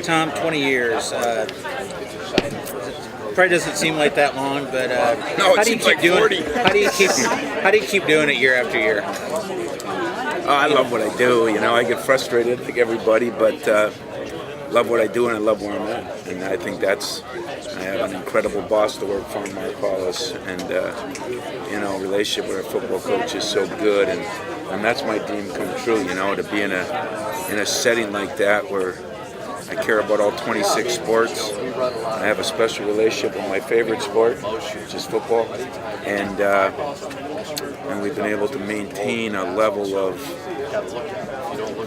Tom, 20 years. Probably doesn't seem like that long, but No, it how do you seems keep like doing 40. it? How do you keep doing it year after year? I love what I do. I get frustrated like everybody, but love what I do and I love where I'm at. And I think I have an incredible boss to work for, Mark Hollis, and relationship with our football coach is so good, and that's my dream come true. To be in a setting like that where I care about all 26 sports. I have a special relationship with my favorite sport, which is football, and we've been able to maintain a level of,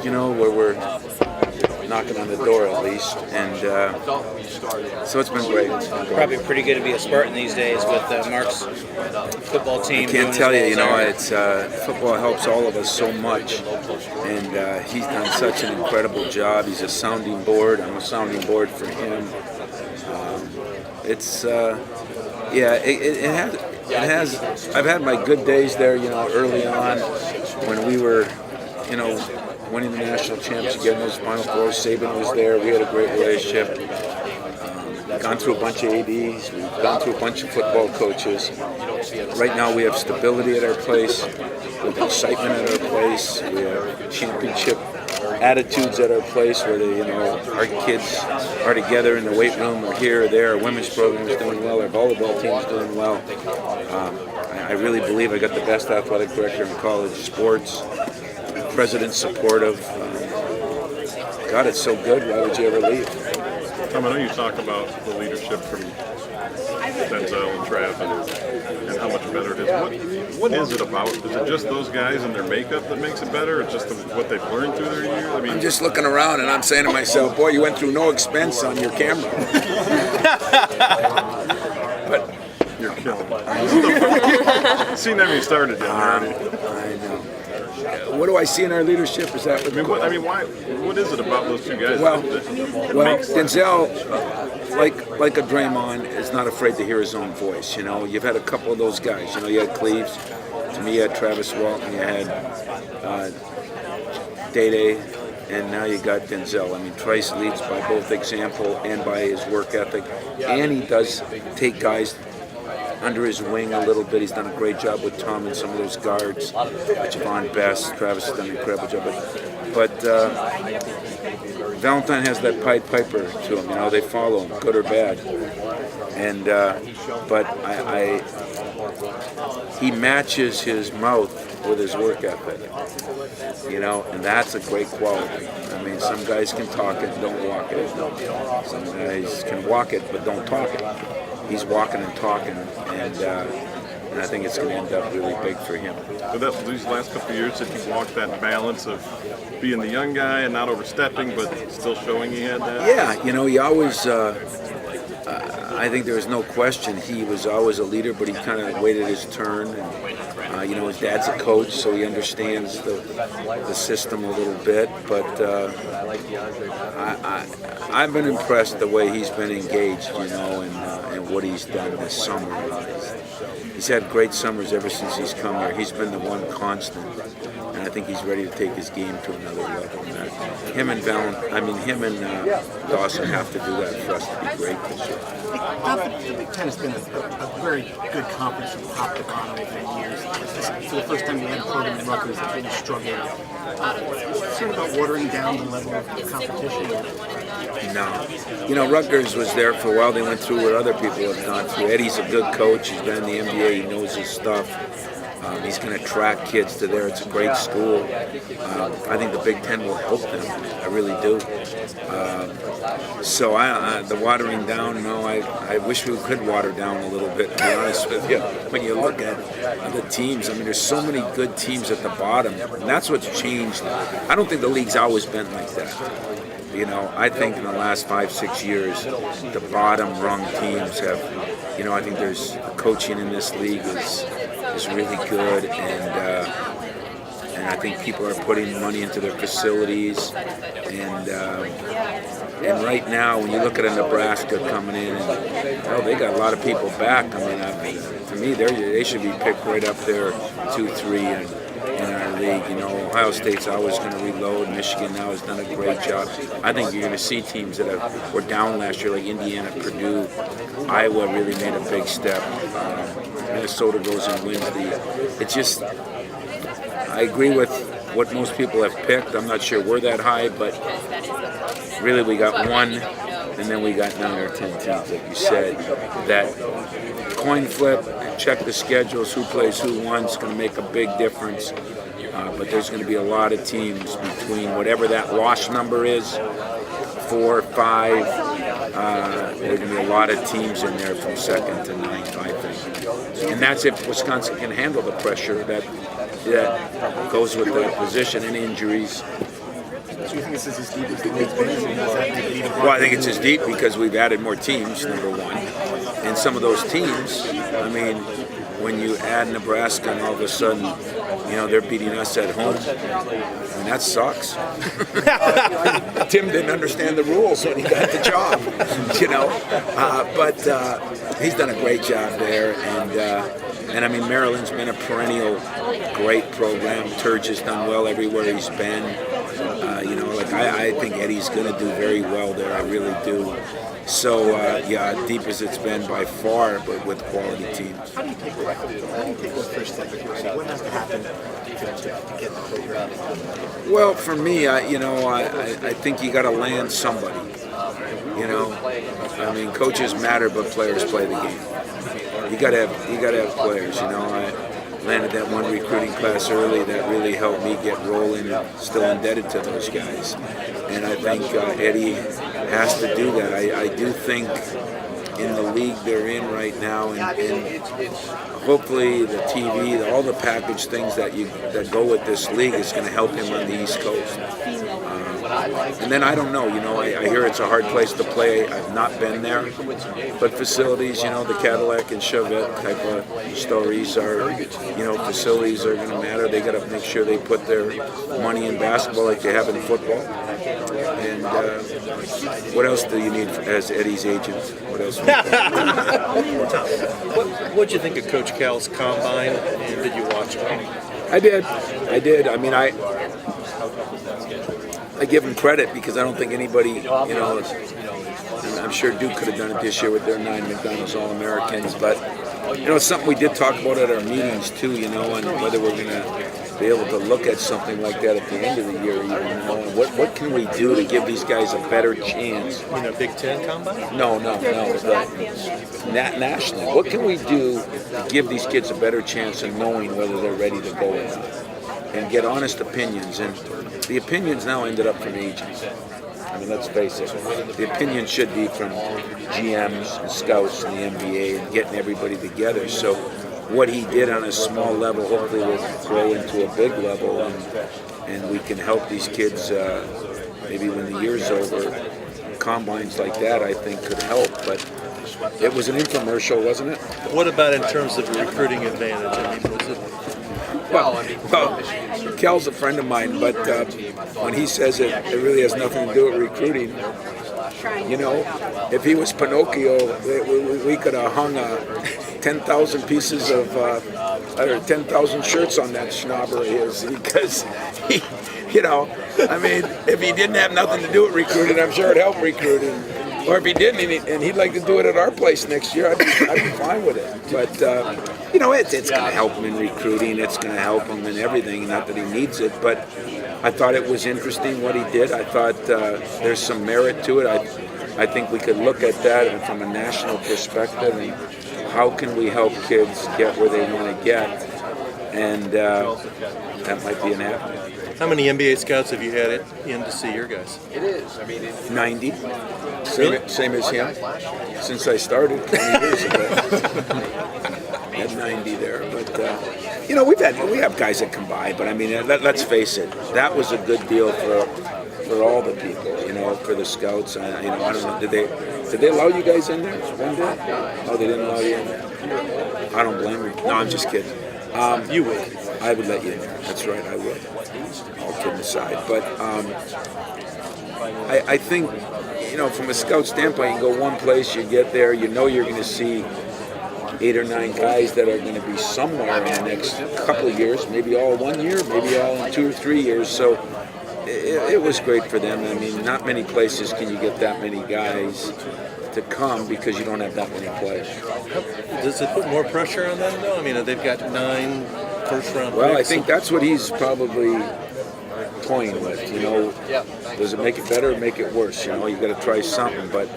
where we're knocking on the door at least, and so it's been great. Probably pretty good to be a Spartan these days with Mark's football team. I can't tell you, it's football helps all of us so much, and he's done such an incredible job. He's a sounding board. I'm a sounding board for him. It has. I've had my good days there, early on when we were, winning the national championship, getting those Final Fours. Saban was there. We had a great relationship. Gone through a bunch of ADs. We've gone through a bunch of football coaches. Right now we have stability at our place. We have excitement at our place. We have championship attitudes at our place where our kids are together in the weight room or here or there. Our women's program is doing well. Our volleyball team is doing well. I really believe I got the best athletic director in college sports. President's supportive. God, it's so good. Why would you ever leave? Tom, I know you talk about the leadership from Denzel and Trav and how much better it is. What is it about? Is it just those guys and their makeup that makes it better? It's just what they've learned through their years? I'm just looking around and I'm saying to myself, boy, you went through no expense on your camera. But you're killing it. See, never even started yet. I know. What do I see in our leadership? Is that why? What is it about those two guys? Well, Denzel, like a Draymond, is not afraid to hear his own voice. You've had a couple of those guys. You had Cleaves. To me, you had Travis Walton. You had Day, and now you got Denzel. Trice leads by both example and by his work ethic, and he does take guys under his wing a little bit. He's done a great job with Tom and some of those guards. Javon Best, Travis has done an incredible job. But Valentine has that Pied Piper to him. They follow him, good or bad. And but he matches his mouth with his work ethic. And that's a great quality. Some guys can talk it, don't walk it. Some guys can walk it, but don't talk it. He's walking and talking, and I think it's going to end up really big for him. So these last couple of years, did he walk that balance of being the young guy and not overstepping, but still showing he had that? Yeah, he always. I think there was no question he was always a leader, but he kind of waited his turn. And, his dad's a coach, so he understands the system a little bit. But I've been impressed the way he's been engaged, and what he's done this summer. He's had great summers ever since he's come here. He's been the one constant, and I think he's ready to take his game to another level. Him and Dawson have to do that for us to be great this year. The Big Ten has been a very good conference from top to bottom over the years. For the first time, you had a program in Rutgers that really struggled. Concerned about watering down the level of competition? No. Rutgers was there for a while. They went through what other people have gone through. Eddie's a good coach. He's been in the NBA. He knows his stuff. He's going to attract kids to there. It's a great school. I think the Big Ten will help them. I really do. So the watering down, no, I wish we could water down a little bit, to be honest with you. When you look at the teams, there's so many good teams at the bottom, and that's what's changed. I don't think the league's always been like that. I think in the last 5-6 years, the bottom rung teams have, I think there's coaching in this league is really good, and I think people are putting money into their facilities, and right now when you look at a Nebraska coming in, they got a lot of people back. To me, they should be picked right up there 2-3 in our league. You know, Ohio State's always going to reload. Michigan now has done a great job. I think you're going to see teams that were down last year, like Indiana, Purdue, Iowa really made a big step. Minnesota goes and wins it's just, I agree with what most people have picked. I'm not sure we're that high, but really we got one, and then we got 9 or 10 teams, like you said. That coin flip, check the schedules, who plays who won, is going to make a big difference. But there's going to be a lot of teams between whatever that loss number is, 4, 5. There are going to be a lot of teams in there from 2nd to 9th, I think. And that's if Wisconsin can handle the pressure that goes with the position and injuries. Do you think this is as deep as the league's been? Well, I think it's as deep because we've added more teams, number one. And some of those teams, I mean, when you add Nebraska and all of a sudden, you know, they're beating us at home, I mean, that sucks. Tim didn't understand the rules when he got the job, you know. But he's done a great job there. And I mean, Maryland's been a perennial great program. Turge has done well everywhere he's been. You know, like I think Eddie's going to do very well there. I really do. So, yeah, deep as it's been by far, but with quality teams. How do you take those first steps? What has to happen to get the program? Well, for me, I think you got to land somebody. You know, I mean, coaches matter, but players play the game. You got to have players. You know, I landed that one recruiting class early that really helped me get rolling. Still indebted to those guys, and I think Eddie has to do that. I do think in the league they're in right now, and hopefully the TV, all the package things that go with this league is going to help him on the East Coast. And then I don't know, you know, I hear it's a hard place to play. I've not been there, but facilities, you know, the Cadillac and Chevette type of stories are, you know, facilities are going to matter. They got to make sure they put their money in basketball like they have in football. And what else do you need as Eddie's agent? What else? What'd you think of Coach Cal's combine? And did you watch it? I did. I mean, I give him credit because I don't think anybody, you know, and I'm sure Duke could have done it this year with their 9 McDonald's All-Americans, but, you know, it's something we did talk about at our meetings too, you know, and whether we're going to be able to look at something like that at the end of the year, you know, and what can we do to give these guys a better chance? You know, Big Ten combine? No, nationally. What can we do to give these kids a better chance of knowing whether they're ready to go or not? And get honest opinions. And the opinions now ended up from agents. I mean, let's face it. The opinion should be from GMs and scouts in the NBA and getting everybody together. So what he did on a small level hopefully will grow into a big level, and we can help these kids maybe when the year's over. Combines like that, I think, could help. But it was an infomercial, wasn't it? What about in terms of recruiting advantage? I mean, was it? Well, Kel's a friend of mine, but when he says it really has nothing to do with recruiting. You know, if he was Pinocchio, we could have hung 10,000 pieces of, or 10,000 shirts on that schnauber of his, because he, you know, I mean, if he didn't have nothing to do with recruiting, I'm sure it'd help recruiting. Or if he didn't, and he'd like to do it at our place next year, I'd be fine with it. But, you know, it's going to help him in recruiting. It's going to help him in everything. Not that he needs it, but I thought it was interesting what he did. I thought there's some merit to it. I think we could look at that from a national perspective and how can we help kids get where they want to get. And that might be an avenue. How many NBA scouts have you had in to see your guys? 90. Really? Same as him. Since I started 20 years ago. Had 90 there. But, you know, we have guys that come by. But, I mean, let's face it. That was a good deal for all the people, you know, for the scouts. You know, I don't know. Did they allow you guys in there one day? Oh, they didn't allow you in there? I don't blame you. No, I'm just kidding. You would. I would let you in there. That's right, I would. All kidding aside. But I think, you know, from a scout standpoint, you can go one place, you get there, you know you're going to see 8 or 9 guys that are going to be somewhere in the next couple of years, maybe all 1 year, maybe all in 2 or 3 years. So it was great for them. I mean, not many places can you get that many guys to come because you don't have that many players. Does it put more pressure on them, though? I mean, they've got 9 first-round Well, I picks. think that's what he's probably toying with. You know, does it make it better or make it worse? You know, you got to try something, but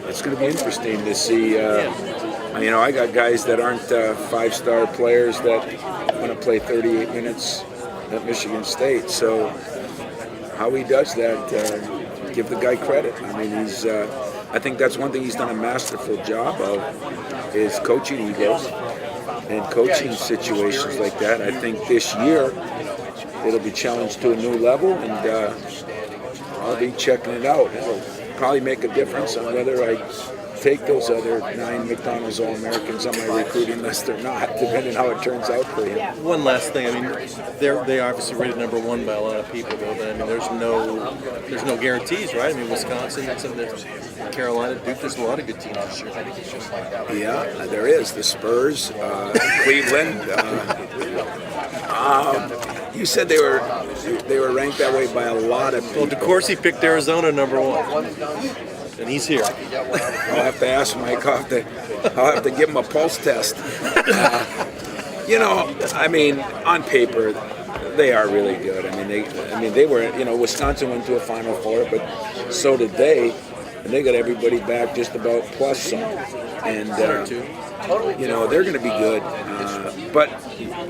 it's going to be interesting to see. You know, I got guys that aren't 5-star players that want to play 38 minutes at Michigan State. So how he does that, give the guy credit. I mean, he's. I think that's one thing he's done a masterful job of, is coaching egos and coaching situations like that. I think this year it'll be challenged to a new level, and I'll be checking it out. It'll probably make a difference on whether I take those other 9 McDonald's All-Americans on my recruiting list or not, depending how it turns out for him. One last thing. I mean, they obviously rated number 1 by a lot of people, though. But I mean, there's no guarantees, right? I mean, Wisconsin, Carolina, Duke. There's a lot of good teams this year. Yeah, there is. The Spurs, Cleveland. You said they were ranked that way by a lot of people. Well, DeCourcy picked Arizona number 1, and he's here. I'll have to ask Mike. I'll have to give him a pulse test. You know, I mean, on paper, they are really good. I mean, they were. You know, Wisconsin went to a Final Four, but so did they, and they got everybody back just about plus some. And you know, they're going to be good. But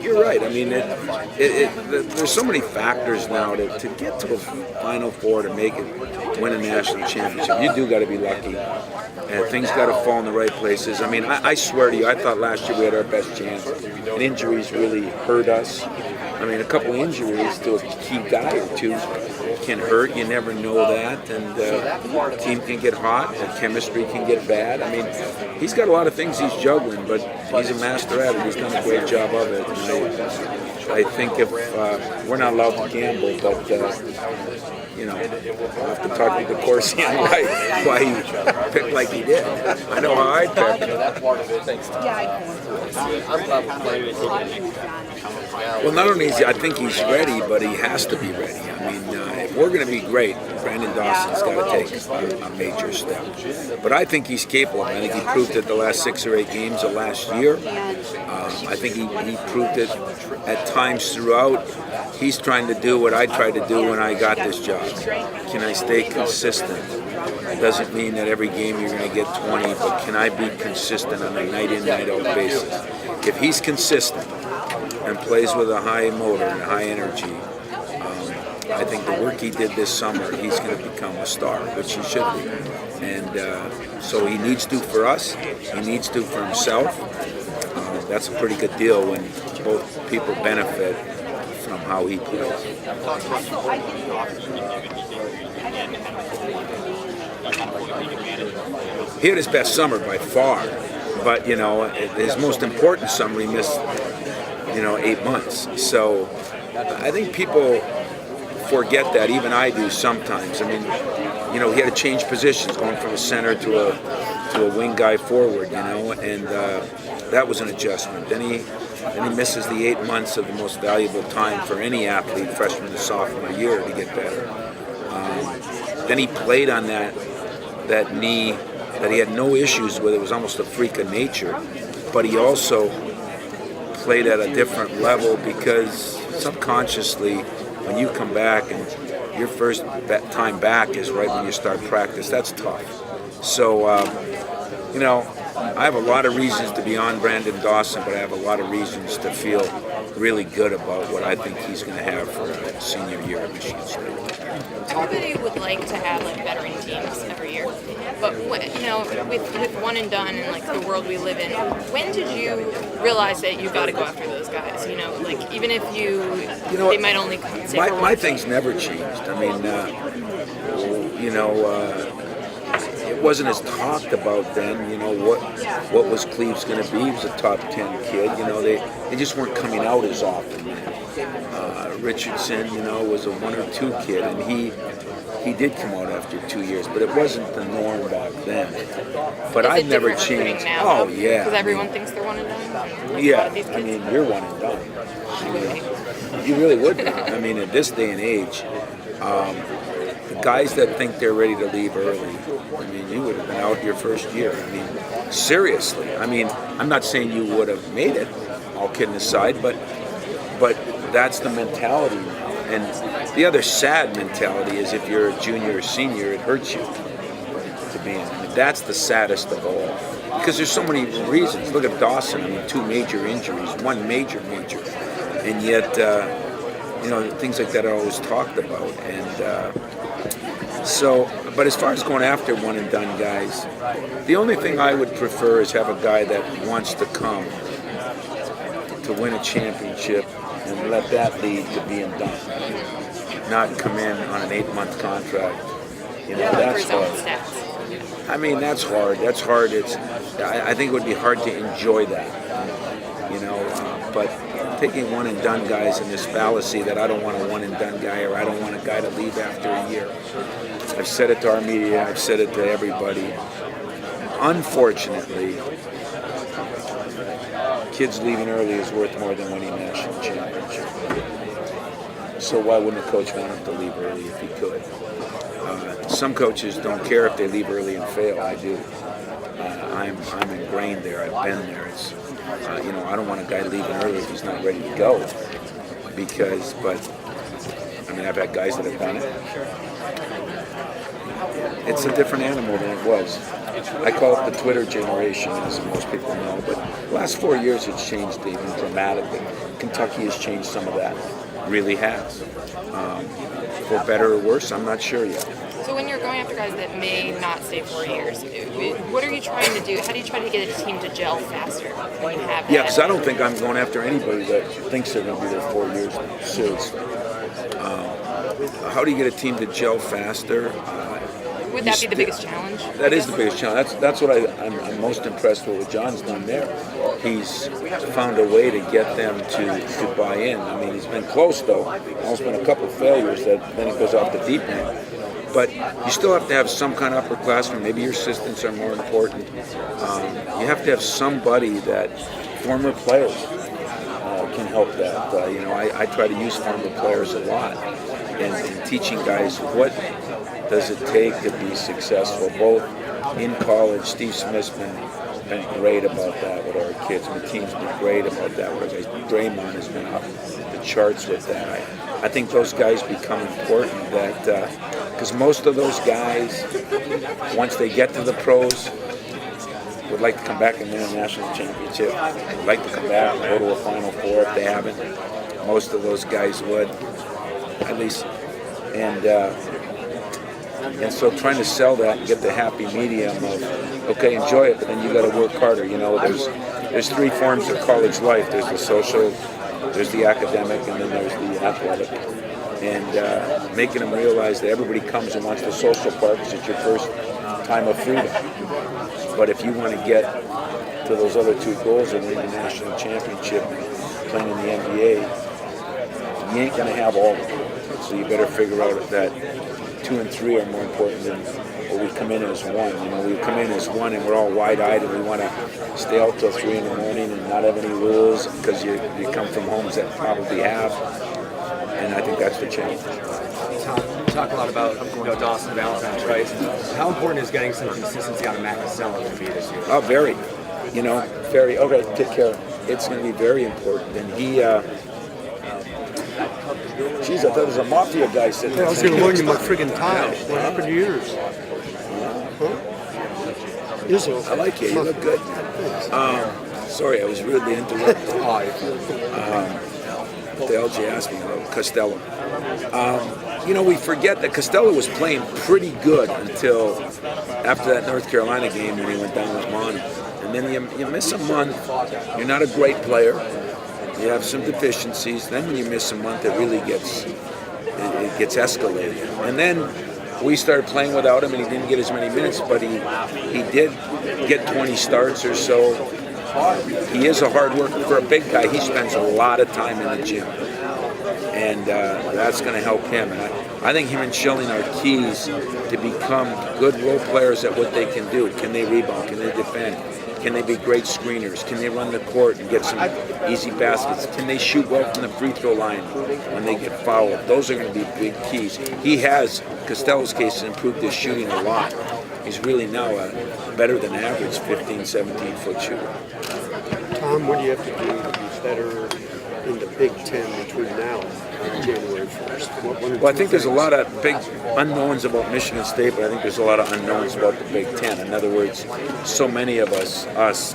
you're right. I mean, there's so many factors now to get to a Final Four, to make it, win a national championship. You do got to be lucky, and things got to fall in the right places. I mean, I swear to you, I thought last year we had our best chance, and injuries really hurt us. I mean, a couple injuries to a key guy or two can hurt. You never know that, and the team can get hot, and chemistry can get bad. I mean, he's got a lot of things he's juggling, but he's a master at it. He's done a great job of it. And I think if we're not allowed to gamble, but you know, I'll have to talk to DeCourcy on why he picked like he did. I know how I picked. Well, not only is I think he's ready, but he has to be ready. I mean, if we're going to be great, Brandon Dawson's got to take a major step. But I think he's capable. I think he proved it the last 6 or 8 games of last year. I think he proved it at times throughout. He's trying to do what I tried to do when I got this job. Can I stay consistent? It doesn't mean that every game you're going to get 20, but can I be consistent on a night-in, night-out basis? If he's consistent and plays with a high motor and high energy, I think the work he did this summer, he's going to become a star, which he should be. And so he needs to for us. He needs to for himself. That's a pretty good deal when both people benefit from how he plays. He had his best summer by far, but you know, his most important summer he missed, 8 months. So I think people forget that. Even I do sometimes. I mean, he had to change positions, going from a center to a wing guy forward, and that was an adjustment. Then he misses the 8 months of the most valuable time for any athlete, freshman to sophomore year, to get better. Then he played on that knee that he had no issues with. It was almost a freak of nature, but he also played at a different level because subconsciously, when you come back and your first time back is right when you start practice, that's tough. So, I have a lot of reasons to be on Brandon Dawson, but I have a lot of reasons to feel really good about what I think he's going to have for a senior year at Michigan State. Everybody would like to have veteran teams every year, but with one and done and the world we live in, when did you realize that you got to go after those guys? Even if they might only come. My thing's never changed. I mean, it wasn't as talked about then. You know what was Cleve's going to be? He was a top 10 kid. You know, they just weren't coming out as often. Richardson, you know, was a 1 or 2 kid, and he did come out after 2 years, but it wasn't the norm back then. But Is I've it never different recruiting changed. now, Oh yeah. because everyone thinks they're one and done. Like a lot of these Yeah, I kids. mean, you're one and done. I mean, you really would be. I mean, at this day and age, the guys that think they're ready to leave early, I mean, you would have been out your first year. I mean, seriously. I mean, I'm not saying you would have made it, all kidding aside, but that's the mentality now. And the other sad mentality is if you're a junior or senior, it hurts you to be in. I mean, that's the saddest of all. Because there's so many reasons. Look at Dawson. I mean, 2 major injuries, 1 major. And yet, you know, things like that are always talked about. And but as far as going after one and done guys, the only thing I would prefer is have a guy that wants to come to win a championship and let that lead to being done. Not come in on an 8-month contract. You know, that's For his own hard. stats. I mean, that's hard. That's hard. I think it would be hard to enjoy that. You know, but taking one and done guys in this fallacy that I don't want a one and done guy or I don't want a guy to leave after a year. I've said it to our media. I've said it to everybody. Unfortunately, kids leaving early is worth more than winning a national championship. So why wouldn't a coach want him to leave early if he could? Some coaches don't care if they leave early and fail. I do. I'm ingrained there. I've been there. It's you know, I don't want a guy leaving early if he's not ready to go. But I mean, I've had guys that have done it. It's a different animal than it was. I call it the Twitter generation, as most people know. But the last 4 years, it's changed even dramatically. Kentucky has changed some of that. Really has. For better or worse, I'm not sure yet. So when you're going after guys that may not stay 4 years, what are you trying to do? How do you try to get a team to gel faster when you have that? Yeah, because I don't think I'm going after anybody that thinks they're going to be there 4 years. Seriously. How do you get a team to gel faster? Would that be the biggest challenge? That is the biggest challenge. That's what I'm most impressed with what John's done there. He's found a way to get them to buy in. I mean, he's been close, though. Almost been a couple failures that then it goes off the deep end. But you still have to have some kind of upperclassmen. Maybe your assistants are more important. You have to have somebody that former players can help that. You know, I try to use former players a lot in teaching guys what does it take to be successful, both in college. Steve Smith's been great about that with our kids. McKean's been great about that with our guys. Draymond has been off the charts with that. I think those guys become important because most of those guys, once they get to the pros, would like to come back and win a national championship. Would like to come back and go to a Final Four if they haven't. Most of those guys would, at least. And so trying to sell that and get the happy medium of, okay, enjoy it, but then you got to work harder. You know, there's 3 forms of college life. There's the social, there's the academic, and then there's the athletic. And making them realize that everybody comes and wants the social part because it's your first time of freedom. But if you want to get to those other 2 goals of winning the national championship and playing in the NBA, you ain't going to have all of them. So you better figure out that 2 and 3 are more important than what we come in as 1. You know, we come in as 1 and we're all wide-eyed and we want to stay out till 3 in the morning and not have any rules because you come from homes that probably have. And I think that's the challenge. Talk a lot about Dawson Valentine's, right? How important is getting some consistency out of Matt Costello going to be this year? Oh, very. You know, very. Okay, take care. It's going to be very important. And he, geez, I thought there was a mafia guy sitting there. I was going to loan you my friggin' tie. What happened to yours? Izzo. I like you. You look good. Sorry, I was rudely interrupted. What the hell did you ask me about Costello? You know, we forget that Costello was playing pretty good until after that North Carolina game when he went down with Mono. And then you miss a month. You're not a great player. You have some deficiencies. Then when you miss a month, it really gets escalated. And then we started playing without him, and he didn't get as many minutes, but he did get 20 starts or so. He is a hard worker. For a big guy, he spends a lot of time in the gym, and that's going to help him. And I think him and Schilling are keys to become good role players at what they can do. Can they rebound? Can they defend? Can they be great screeners? Can they run the court and get some easy baskets? Can they shoot well from the free throw line when they get fouled? Those are going to be big keys. He has, Costello's case, improved his shooting a lot. He's really now a better than average 15, 17-foot shooter. Tom, what do you have to do to be better in the Big Ten between now and January 1st? Well, I think there's a lot of big unknowns about Michigan State, but I think there's a lot of unknowns about the Big Ten. In other words, so many of us,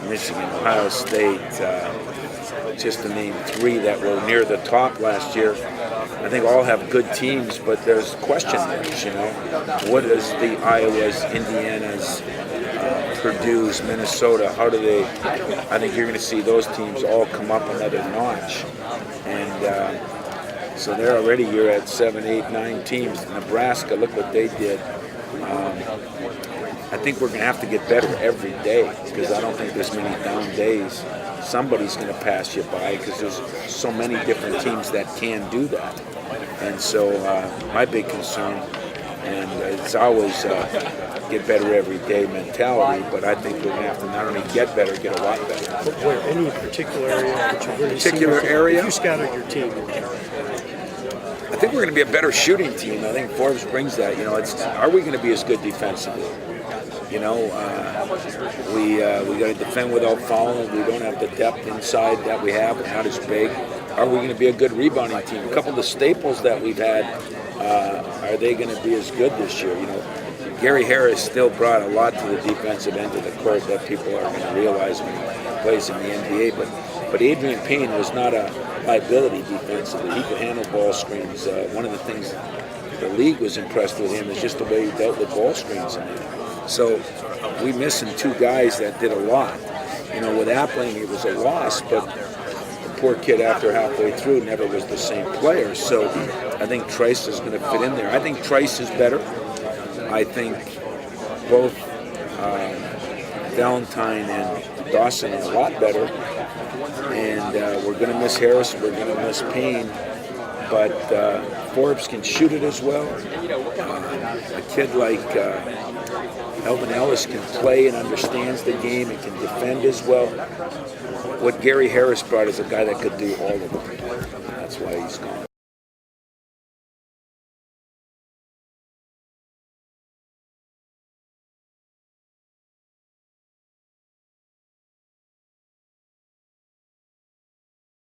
Michigan, Ohio State, just to name three that were near the top last year, I think all have good teams, but there's question marks, What is the Iowas, Indianas, Purdue's, Minnesota, how do they, I think you're going to see those teams all come up another notch. And so they're already, you're at 7, 8, 9 teams. Nebraska, look what they did. I think we're going to have to get better every day because I don't think there's many down days. Somebody's going to pass you by because there's so many different teams that can do that. And so my big concern, and it's always get better every day mentality, but I think we're going to have to not only get better, get a lot better. But where, any particular area that you've really Particular seen? area? If you scouted your team. I think we're going to be a better shooting team. I think Forbes brings that. Are we going to be as good defensively? We got to defend without fouling. We don't have the depth inside that we have. We're not as big. Are we going to be a good rebounding team? A couple of the staples that we've had, are they going to be as good this year? Gary Harris still brought a lot to the defensive end of the court that people are going to realize when he plays in the NBA. But Adrian Payne was not a liability defensively. He could handle ball screens. One of the things the league was impressed with him is just the way he dealt with ball screens in there. So we missing two guys that did a lot. With Appling, it was a loss, but the poor kid after halfway through never was the same player. So I think Trice is going to fit in there. I think Trice is better. I think both Valentine and Dawson are a lot better. And we're going to miss Harris. We're going to miss Payne. But Forbes can shoot it as well. A kid like Elvin Ellis can play and understands the game and can defend as well. What Gary Harris brought is a guy that could do all of it. That's why he's gone.